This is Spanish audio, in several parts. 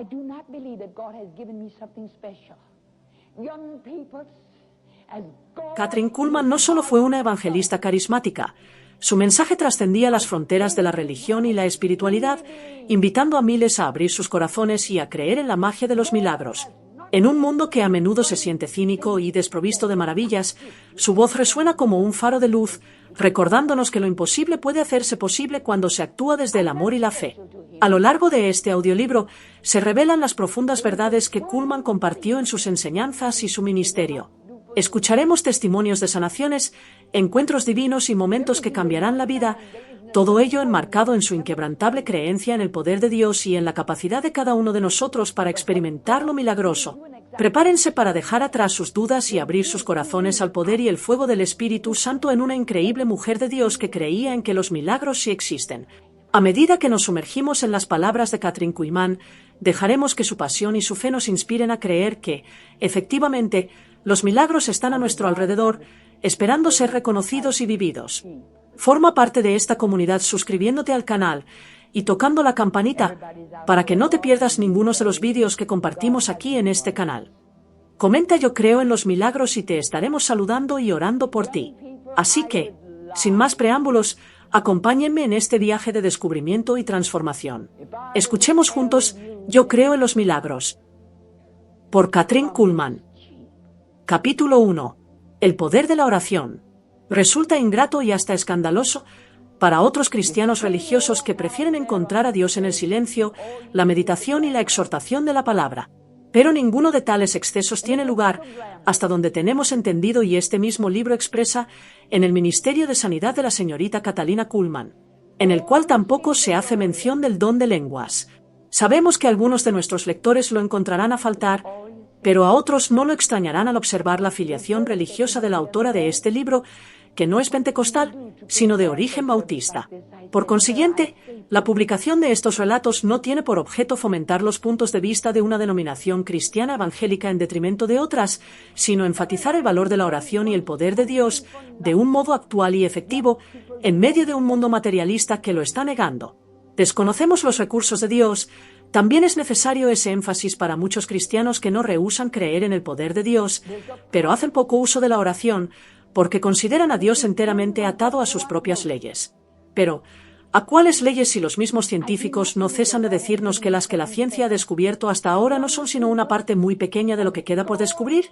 I do not believe that God has given me something special. Young people, as God... Kathryn Kuhlman no solo fue una evangelista carismática. Su mensaje trascendía las fronteras de la religión y la espiritualidad, invitando a miles a abrir sus corazones y a creer en la magia de los milagros. En un mundo que a menudo se siente cínico y desprovisto de maravillas, su voz resuena como un faro de luz, recordándonos que lo imposible puede hacerse posible cuando se actúa desde el amor y la fe. A lo largo de este audiolibro se revelan las profundas verdades que Kuhlman compartió en sus enseñanzas y su ministerio. Escucharemos testimonios de sanaciones, encuentros divinos y momentos que cambiarán la vida, todo ello enmarcado en su inquebrantable creencia en el poder de Dios y en la capacidad de cada uno de nosotros para experimentar lo milagroso. Prepárense para dejar atrás sus dudas y abrir sus corazones al poder y el fuego del Espíritu Santo en una increíble mujer de Dios que creía en que los milagros sí existen. A medida que nos sumergimos en las palabras de Kathryn Kuhlman, dejaremos que su pasión y su fe nos inspiren a creer que, efectivamente, los milagros están a nuestro alrededor, esperando ser reconocidos y vividos. Forma parte de esta comunidad suscribiéndote al canal y tocando la campanita para que no te pierdas ninguno de los vídeos que compartimos aquí en este canal. Comenta "Yo creo en los milagros" y te estaremos saludando y orando por ti. Así que, sin más preámbulos, acompáñenme en este viaje de descubrimiento y transformación. Escuchemos juntos "Yo creo en los milagros", por Kathryn Kuhlman. Capítulo 1. El poder de la oración. Resulta ingrato y hasta escandaloso para otros cristianos religiosos que prefieren encontrar a Dios en el silencio, la meditación y la exhortación de la palabra. Pero ninguno de tales excesos tiene lugar, hasta donde tenemos entendido, y este mismo libro expresa, en el Ministerio de Sanidad de la señorita Catalina Kuhlman, en el cual tampoco se hace mención del don de lenguas. Sabemos que algunos de nuestros lectores lo encontrarán a faltar, pero a otros no lo extrañarán al observar la filiación religiosa de la autora de este libro, que no es pentecostal, sino de origen bautista. Por consiguiente, la publicación de estos relatos no tiene por objeto fomentar los puntos de vista de una denominación cristiana evangélica en detrimento de otras, sino enfatizar el valor de la oración y el poder de Dios de un modo actual y efectivo, en medio de un mundo materialista que lo está negando. Desconocemos los recursos de Dios. También es necesario ese énfasis para muchos cristianos que no rehúsan creer en el poder de Dios, pero hacen poco uso de la oración, porque consideran a Dios enteramente atado a sus propias leyes. Pero, ¿a cuáles leyes si los mismos científicos no cesan de decirnos que las que la ciencia ha descubierto hasta ahora no son sino una parte muy pequeña de lo que queda por descubrir?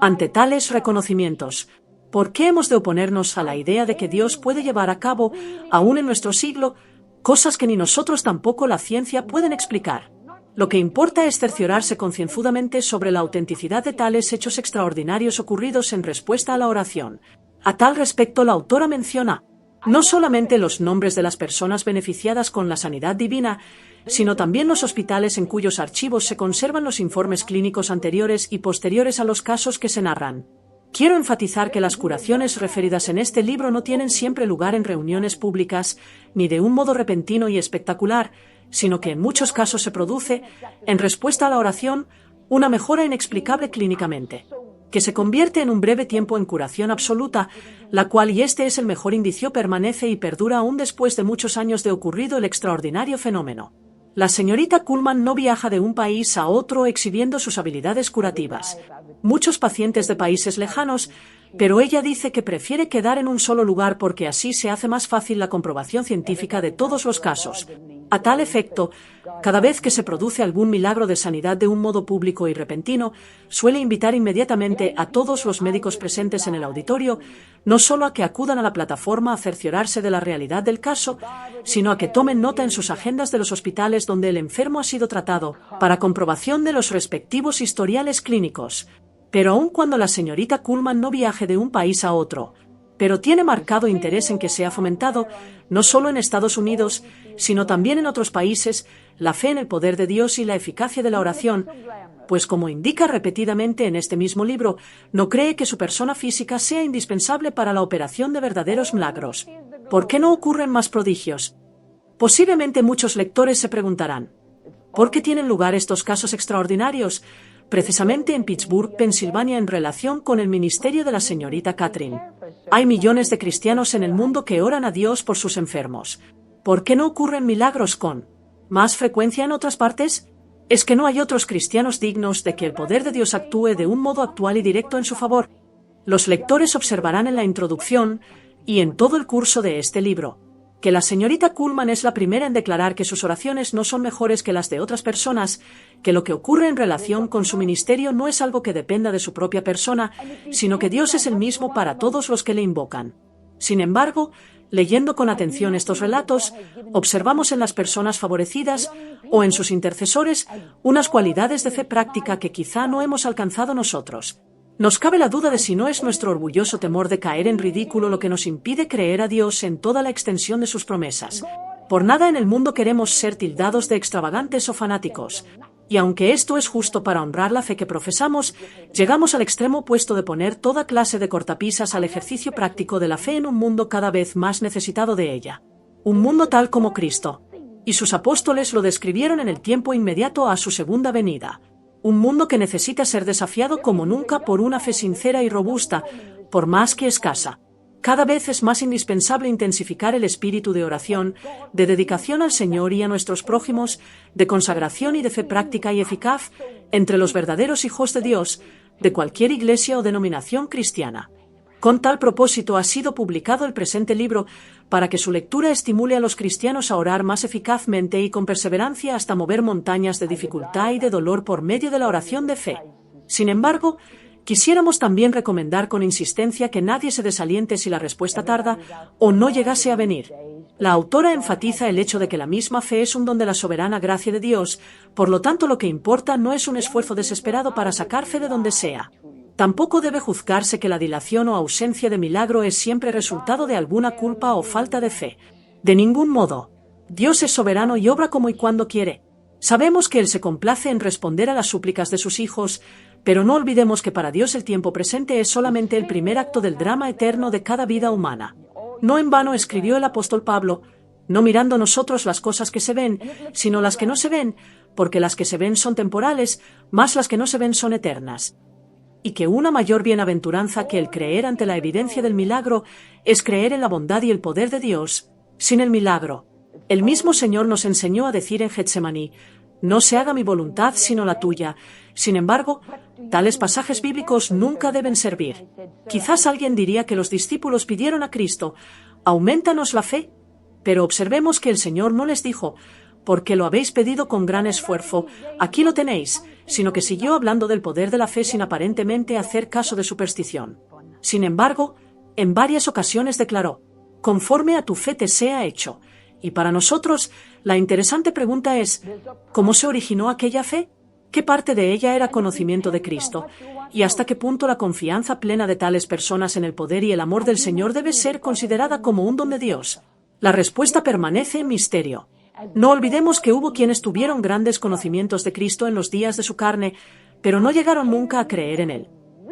Ante tales reconocimientos, ¿por qué hemos de oponernos a la idea de que Dios puede llevar a cabo, aún en nuestro siglo, cosas que ni nosotros tampoco la ciencia pueden explicar? Lo que importa es cerciorarse concienzudamente sobre la autenticidad de tales hechos extraordinarios ocurridos en respuesta a la oración. A tal respecto, la autora menciona no solamente los nombres de las personas beneficiadas con la sanidad divina, sino también los hospitales en cuyos archivos se conservan los informes clínicos anteriores y posteriores a los casos que se narran. Quiero enfatizar que las curaciones referidas en este libro no tienen siempre lugar en reuniones públicas, ni de un modo repentino y espectacular, sino que en muchos casos se produce, en respuesta a la oración, una mejora inexplicable clínicamente, que se convierte en un breve tiempo en curación absoluta, la cual, y este es el mejor indicio, permanece y perdura aún después de muchos años de ocurrido el extraordinario fenómeno. La señorita Kuhlman no viaja de un país a otro exhibiendo sus habilidades curativas. Muchos pacientes de países lejanos, pero ella dice que prefiere quedar en un solo lugar porque así se hace más fácil la comprobación científica de todos los casos. A tal efecto, cada vez que se produce algún milagro de sanidad de un modo público y repentino, suele invitar inmediatamente a todos los médicos presentes en el auditorio, no solo a que acudan a la plataforma a cerciorarse de la realidad del caso, sino a que tomen nota en sus agendas de los hospitales donde el enfermo ha sido tratado, para comprobación de los respectivos historiales clínicos. Pero aun cuando la señorita Kuhlman no viaje de un país a otro, pero tiene marcado interés en que sea fomentado, no solo en Estados Unidos, sino también en otros países, la fe en el poder de Dios y la eficacia de la oración, pues como indica repetidamente en este mismo libro, no cree que su persona física sea indispensable para la operación de verdaderos milagros. ¿Por qué no ocurren más prodigios? Posiblemente muchos lectores se preguntarán, ¿por qué tienen lugar estos casos extraordinarios? Precisamente en Pittsburgh, Pensilvania, en relación con el ministerio de la señorita Kathryn. Hay millones de cristianos en el mundo que oran a Dios por sus enfermos. ¿Por qué no ocurren milagros con más frecuencia en otras partes? es que no hay otros cristianos dignos de que el poder de Dios actúe de un modo actual y directo en su favor. Los lectores observarán en la introducción y en todo el curso de este libro que la señorita Kuhlman es la primera en declarar que sus oraciones no son mejores que las de otras personas, que lo que ocurre en relación con su ministerio no es algo que dependa de su propia persona, sino que Dios es el mismo para todos los que le invocan. Sin embargo, leyendo con atención estos relatos, observamos en las personas favorecidas o en sus intercesores unas cualidades de fe práctica que quizá no hemos alcanzado nosotros. Nos cabe la duda de si no es nuestro orgulloso temor de caer en ridículo lo que nos impide creer a Dios en toda la extensión de sus promesas. Por nada en el mundo queremos ser tildados de extravagantes o fanáticos. Y aunque esto es justo para honrar la fe que profesamos, llegamos al extremo opuesto de poner toda clase de cortapisas al ejercicio práctico de la fe en un mundo cada vez más necesitado de ella. Un mundo tal como Cristo y sus apóstoles lo describieron en el tiempo inmediato a su segunda venida. Un mundo que necesita ser desafiado como nunca por una fe sincera y robusta, por más que escasa. Cada vez es más indispensable intensificar el espíritu de oración, de dedicación al Señor y a nuestros prójimos, de consagración y de fe práctica y eficaz entre los verdaderos hijos de Dios, de cualquier iglesia o denominación cristiana. Con tal propósito ha sido publicado el presente libro, para que su lectura estimule a los cristianos a orar más eficazmente y con perseverancia hasta mover montañas de dificultad y de dolor por medio de la oración de fe. Sin embargo, quisiéramos también recomendar con insistencia que nadie se desaliente si la respuesta tarda o no llegase a venir. La autora enfatiza el hecho de que la misma fe es un don de la soberana gracia de Dios, por lo tanto lo que importa no es un esfuerzo desesperado para sacar fe de donde sea. Tampoco debe juzgarse que la dilación o ausencia de milagro es siempre resultado de alguna culpa o falta de fe. De ningún modo. Dios es soberano y obra como y cuando quiere. Sabemos que Él se complace en responder a las súplicas de sus hijos, pero no olvidemos que para Dios el tiempo presente es solamente el primer acto del drama eterno de cada vida humana. No en vano escribió el apóstol Pablo, no mirando nosotros las cosas que se ven, sino las que no se ven, porque las que se ven son temporales, más las que no se ven son eternas. Y que una mayor bienaventuranza que el creer ante la evidencia del milagro es creer en la bondad y el poder de Dios, sin el milagro. El mismo Señor nos enseñó a decir en Getsemaní, no se haga mi voluntad sino la tuya. Sin embargo, tales pasajes bíblicos nunca deben servir. Quizás alguien diría que los discípulos pidieron a Cristo, aumentanos la fe, pero observemos que el Señor no les dijo, porque lo habéis pedido con gran esfuerzo, aquí lo tenéis, sino que siguió hablando del poder de la fe sin aparentemente hacer caso de superstición. Sin embargo, en varias ocasiones declaró, conforme a tu fe te sea hecho. Y para nosotros, la interesante pregunta es, ¿cómo se originó aquella fe? ¿Qué parte de ella era conocimiento de Cristo? ¿Y hasta qué punto la confianza plena de tales personas en el poder y el amor del Señor debe ser considerada como un don de Dios? La respuesta permanece en misterio. No olvidemos que hubo quienes tuvieron grandes conocimientos de Cristo en los días de su carne, pero no llegaron nunca a creer en Él.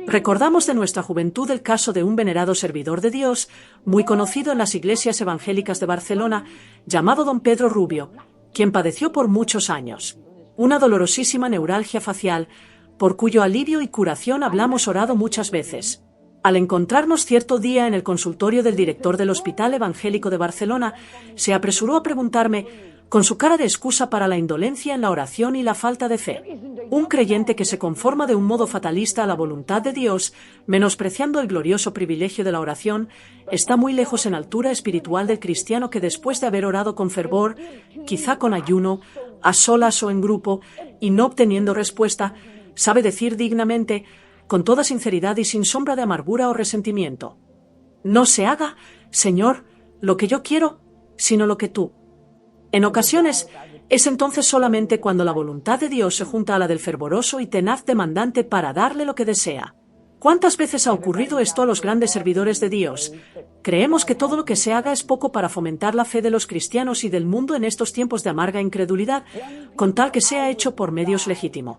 Recordamos de nuestra juventud el caso de un venerado servidor de Dios, muy conocido en las iglesias evangélicas de Barcelona, llamado don Pedro Rubio, quien padeció por muchos años una dolorosísima neuralgia facial, por cuyo alivio y curación hablamos orado muchas veces. Al encontrarnos cierto día en el consultorio del director del Hospital Evangélico de Barcelona, se apresuró a preguntarme, con su cara de excusa para la indolencia en la oración y la falta de fe. Un creyente que se conforma de un modo fatalista a la voluntad de Dios, menospreciando el glorioso privilegio de la oración, está muy lejos en altura espiritual del cristiano que después de haber orado con fervor, quizá con ayuno, a solas o en grupo, y no obteniendo respuesta, sabe decir dignamente, con toda sinceridad y sin sombra de amargura o resentimiento, no se haga, Señor, lo que yo quiero, sino lo que tú. En ocasiones, es entonces solamente cuando la voluntad de Dios se junta a la del fervoroso y tenaz demandante para darle lo que desea. ¿Cuántas veces ha ocurrido esto a los grandes servidores de Dios? Creemos que todo lo que se haga es poco para fomentar la fe de los cristianos y del mundo en estos tiempos de amarga incredulidad, con tal que sea hecho por medios legítimos.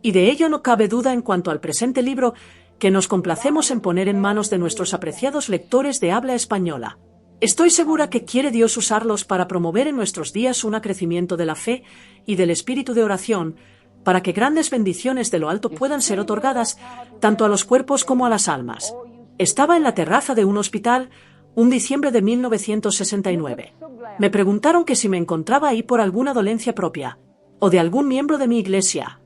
Y de ello no cabe duda en cuanto al presente libro, que nos complacemos en poner en manos de nuestros apreciados lectores de habla española. Estoy segura que quiere Dios usarlos para promover en nuestros días un crecimiento de la fe y del espíritu de oración, para que grandes bendiciones de lo alto puedan ser otorgadas tanto a los cuerpos como a las almas. Estaba en la terraza de un hospital un diciembre de 1969. Me preguntaron que si me encontraba ahí por alguna dolencia propia. ¿O de algún miembro de mi iglesia?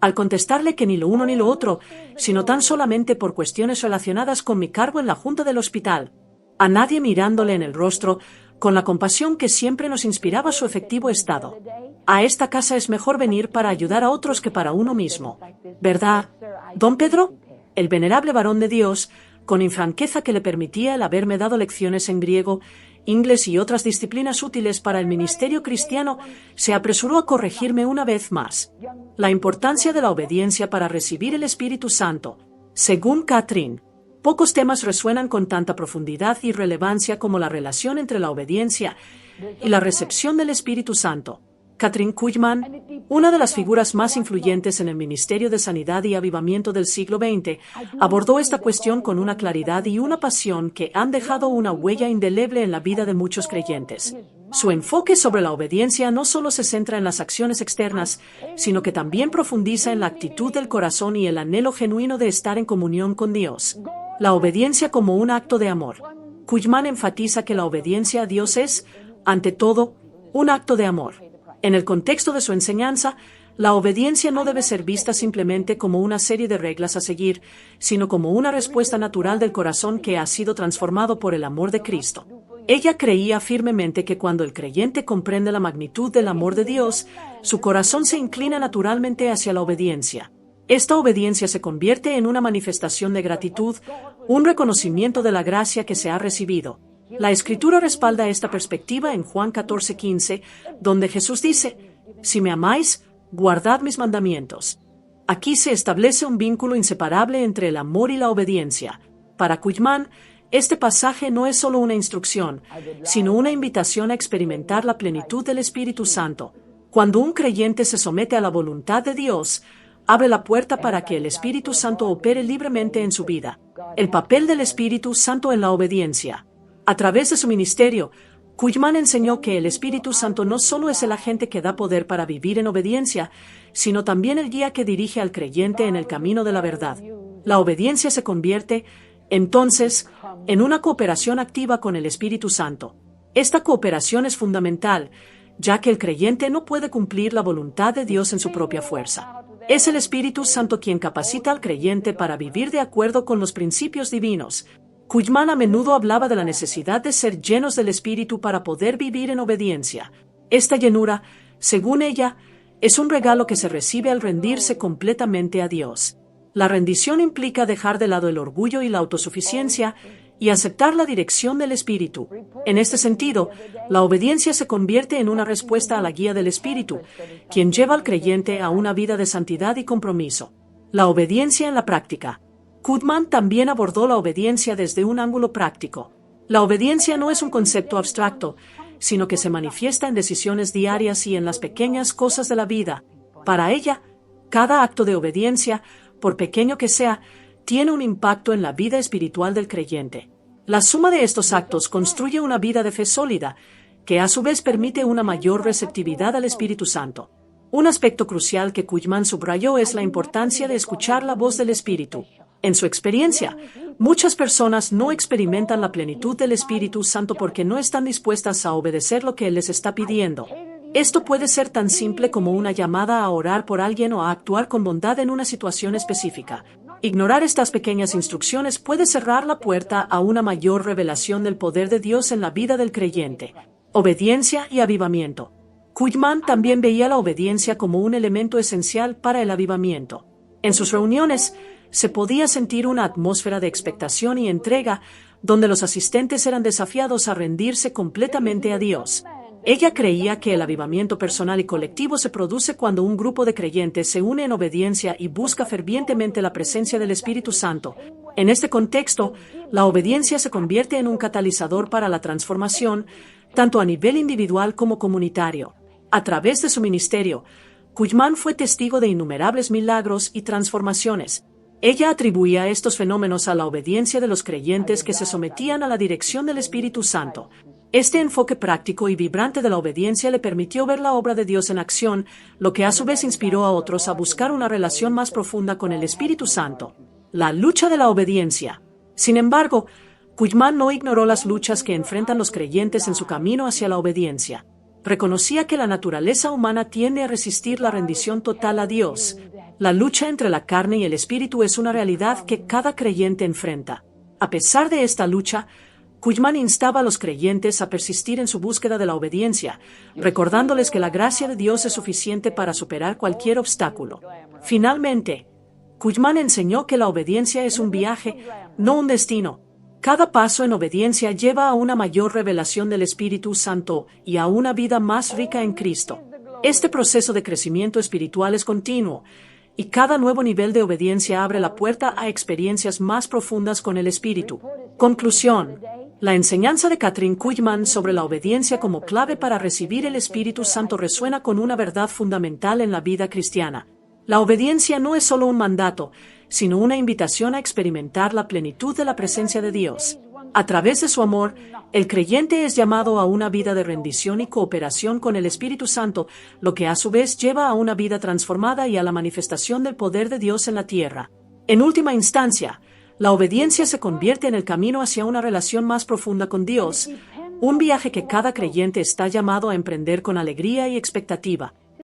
Al contestarle que ni lo uno ni lo otro, sino tan solamente por cuestiones relacionadas con mi cargo en la junta del hospital, a nadie mirándole en el rostro, con la compasión que siempre nos inspiraba su efectivo estado. A esta casa es mejor venir para ayudar a otros que para uno mismo. ¿Verdad, don Pedro? El venerable varón de Dios, con franqueza que le permitía el haberme dado lecciones en griego, inglés y otras disciplinas útiles para el ministerio cristiano, se apresuró a corregirme una vez más. La importancia de la obediencia para recibir el Espíritu Santo. Según Catherine, pocos temas resuenan con tanta profundidad y relevancia como la relación entre la obediencia y la recepción del Espíritu Santo. Kathryn Kuhlman, una de las figuras más influyentes en el Ministerio de Sanidad y Avivamiento del siglo XX, abordó esta cuestión con una claridad y una pasión que han dejado una huella indeleble en la vida de muchos creyentes. Su enfoque sobre la obediencia no solo se centra en las acciones externas, sino que también profundiza en la actitud del corazón y el anhelo genuino de estar en comunión con Dios. La obediencia como un acto de amor. Kuhlman enfatiza que la obediencia a Dios es, ante todo, un acto de amor. En el contexto de su enseñanza, la obediencia no debe ser vista simplemente como una serie de reglas a seguir, sino como una respuesta natural del corazón que ha sido transformado por el amor de Cristo. Ella creía firmemente que cuando el creyente comprende la magnitud del amor de Dios, su corazón se inclina naturalmente hacia la obediencia. Esta obediencia se convierte en una manifestación de gratitud, un reconocimiento de la gracia que se ha recibido. La Escritura respalda esta perspectiva en Juan 14:15, donde Jesús dice: «Si me amáis, guardad mis mandamientos». Aquí se establece un vínculo inseparable entre el amor y la obediencia. Para Kuhlman, este pasaje no es solo una instrucción, sino una invitación a experimentar la plenitud del Espíritu Santo. Cuando un creyente se somete a la voluntad de Dios, abre la puerta para que el Espíritu Santo opere libremente en su vida. El papel del Espíritu Santo en la obediencia. A través de su ministerio, Kuhlman enseñó que el Espíritu Santo no solo es el agente que da poder para vivir en obediencia, sino también el guía que dirige al creyente en el camino de la verdad. La obediencia se convierte, entonces, en una cooperación activa con el Espíritu Santo. Esta cooperación es fundamental, ya que el creyente no puede cumplir la voluntad de Dios en su propia fuerza. Es el Espíritu Santo quien capacita al creyente para vivir de acuerdo con los principios divinos. Kuhlman a menudo hablaba de la necesidad de ser llenos del Espíritu para poder vivir en obediencia. Esta llenura, según ella, es un regalo que se recibe al rendirse completamente a Dios. La rendición implica dejar de lado el orgullo y la autosuficiencia y aceptar la dirección del Espíritu. En este sentido, la obediencia se convierte en una respuesta a la guía del Espíritu, quien lleva al creyente a una vida de santidad y compromiso. La obediencia en la práctica. Kuhlman también abordó la obediencia desde un ángulo práctico. La obediencia no es un concepto abstracto, sino que se manifiesta en decisiones diarias y en las pequeñas cosas de la vida. Para ella, cada acto de obediencia, por pequeño que sea, tiene un impacto en la vida espiritual del creyente. La suma de estos actos construye una vida de fe sólida, que a su vez permite una mayor receptividad al Espíritu Santo. Un aspecto crucial que Kuhlman subrayó es la importancia de escuchar la voz del Espíritu. En su experiencia, muchas personas no experimentan la plenitud del Espíritu Santo porque no están dispuestas a obedecer lo que Él les está pidiendo. Esto puede ser tan simple como una llamada a orar por alguien o a actuar con bondad en una situación específica. Ignorar estas pequeñas instrucciones puede cerrar la puerta a una mayor revelación del poder de Dios en la vida del creyente. Obediencia y avivamiento. Kuhlman también veía la obediencia como un elemento esencial para el avivamiento. En sus reuniones, se podía sentir una atmósfera de expectación y entrega, donde los asistentes eran desafiados a rendirse completamente a Dios. Ella creía que el avivamiento personal y colectivo se produce cuando un grupo de creyentes se une en obediencia y busca fervientemente la presencia del Espíritu Santo. En este contexto, la obediencia se convierte en un catalizador para la transformación, tanto a nivel individual como comunitario. A través de su ministerio, Kuhlman fue testigo de innumerables milagros y transformaciones. Ella atribuía estos fenómenos a la obediencia de los creyentes que se sometían a la dirección del Espíritu Santo. Este enfoque práctico y vibrante de la obediencia le permitió ver la obra de Dios en acción, lo que a su vez inspiró a otros a buscar una relación más profunda con el Espíritu Santo. La lucha de la obediencia. Sin embargo, Kuhlman no ignoró las luchas que enfrentan los creyentes en su camino hacia la obediencia. reconocía que la naturaleza humana tiende a resistir la rendición total a Dios. La lucha entre la carne y el espíritu es una realidad que cada creyente enfrenta. A pesar de esta lucha, Cullmann instaba a los creyentes a persistir en su búsqueda de la obediencia, recordándoles que la gracia de Dios es suficiente para superar cualquier obstáculo. Finalmente, Cullmann enseñó que la obediencia es un viaje, no un destino. Cada paso en obediencia lleva a una mayor revelación del Espíritu Santo y a una vida más rica en Cristo. Este proceso de crecimiento espiritual es continuo, y cada nuevo nivel de obediencia abre la puerta a experiencias más profundas con el Espíritu. Conclusión. La enseñanza de Kathryn Kuhlman sobre la obediencia como clave para recibir el Espíritu Santo resuena con una verdad fundamental en la vida cristiana. La obediencia no es solo un mandato, sino una invitación a experimentar la plenitud de la presencia de Dios. A través de su amor, el creyente es llamado a una vida de rendición y cooperación con el Espíritu Santo, lo que a su vez lleva a una vida transformada y a la manifestación del poder de Dios en la tierra. En última instancia, la obediencia se convierte en el camino hacia una relación más profunda con Dios, un viaje que cada creyente está llamado a emprender con alegría y expectativa.